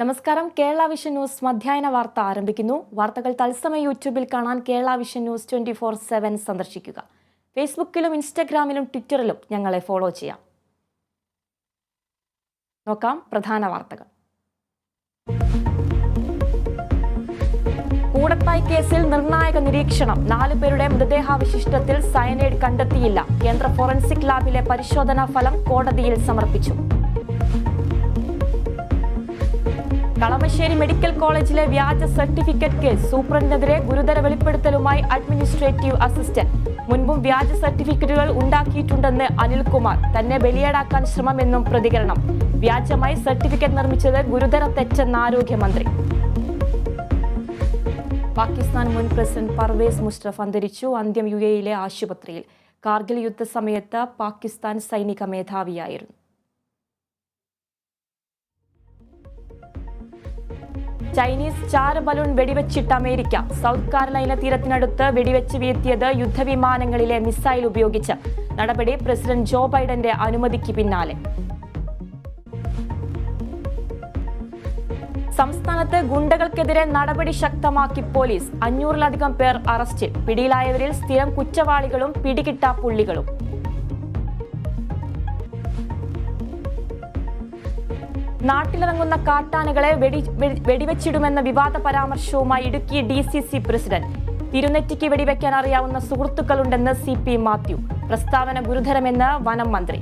നമസ്കാരം. Kerala vision news മധ്യാഹ്ന വാർത്ത ആരംഭിക്കുന്നു. വാർത്തകൾ തത്സമയ യൂട്യൂബിൽ കാണാൻ കേരള വിഷൻ ന്യൂസ് 24/7 സന്ദർശിക്കുക. ഫേസ്ബുക്കിലും ഇൻസ്റ്റഗ്രാമിലും ട്വിറ്ററിലും ഞങ്ങളെ ഫോളോ ചെയ്യാം. നോക്കാം പ്രധാന വാർത്തകൾ. കൂടത്തായി കേസിൽ നിർണായക നിരീക്ഷണം. 4 പേരുടെ മൃതദേഹാവശിഷ്ടത്തിൽ സയനൈഡ് കണ്ടെത്തിയില്ല. കേന്ദ്ര ഫോറൻസിക് ലാബിലെ പരിശോധനാ ഫലം കോടതിയിൽ സമർപ്പിച്ചു. കളമശ്ശേരി മെഡിക്കൽ കോളേജിലെ വ്യാജ സർട്ടിഫിക്കറ്റ് കേസ്. സൂപ്രണ്ടിനെതിരെ ഗുരുതര വെളിപ്പെടുത്തലുമായി അഡ്മിനിസ്ട്രേറ്റീവ് അസിസ്റ്റന്റ്. മുൻപും വ്യാജ സർട്ടിഫിക്കറ്റുകൾ ഉണ്ടാക്കിയിട്ടുണ്ടെന്ന് അനിൽകുമാർ. തന്നെ ബലിയേടാക്കാൻ ശ്രമമെന്നും പ്രതികരണം. വ്യാജമായി സർട്ടിഫിക്കറ്റ് നിർമ്മിച്ചത് ഗുരുതര തെറ്റെന്ന് ആരോഗ്യമന്ത്രി. പാകിസ്ഥാൻ മുൻ പ്രസിഡന്റ് പർവേസ് മുഷറഫ് അന്തരിച്ചു. അന്ത്യം UAE-യിലെ ആശുപത്രിയിൽ. കാർഗിൽ യുദ്ധസമയത്ത് പാകിസ്ഥാൻ സൈനിക മേധാവിയായിരുന്നു. ചൈനീസ് ചാര ബലൂൺ വെടിവെച്ചിട്ട് അമേരിക്ക. സൗത്ത് കാരലൈന തീരത്തിനടുത്ത് വെടിവെച്ച് വീഴ്ത്തിയത് യുദ്ധവിമാനങ്ങളിലെ മിസൈൽ ഉപയോഗിച്ച്. നടപടി പ്രസിഡന്റ് ജോ ബൈഡന്റെ അനുമതിക്ക് പിന്നാലെ. സംസ്ഥാനത്ത് ഗുണ്ടകൾക്കെതിരെ നടപടി ശക്തമാക്കി പോലീസ്. 500-ലധികം പേർ അറസ്റ്റിൽ. പിടിയിലായവരിൽ സ്ഥിരം കുറ്റവാളികളും പിടികിട്ടാപ്പുള്ളികളും. നാട്ടിലിറങ്ങുന്ന കാട്ടാനകളെ വെടിവെച്ചിടുമെന്ന വിവാദ പരാമർശവുമായി ഇടുക്കി DCC പ്രസിഡന്റ്. തിരുനെറ്റിക്ക് വെടിവെക്കാൻ അറിയാവുന്ന സുഹൃത്തുക്കളുണ്ടെന്ന് CP മാത്യു. പ്രസ്താവന ഗുരുതരമെന്ന് വനം മന്ത്രി.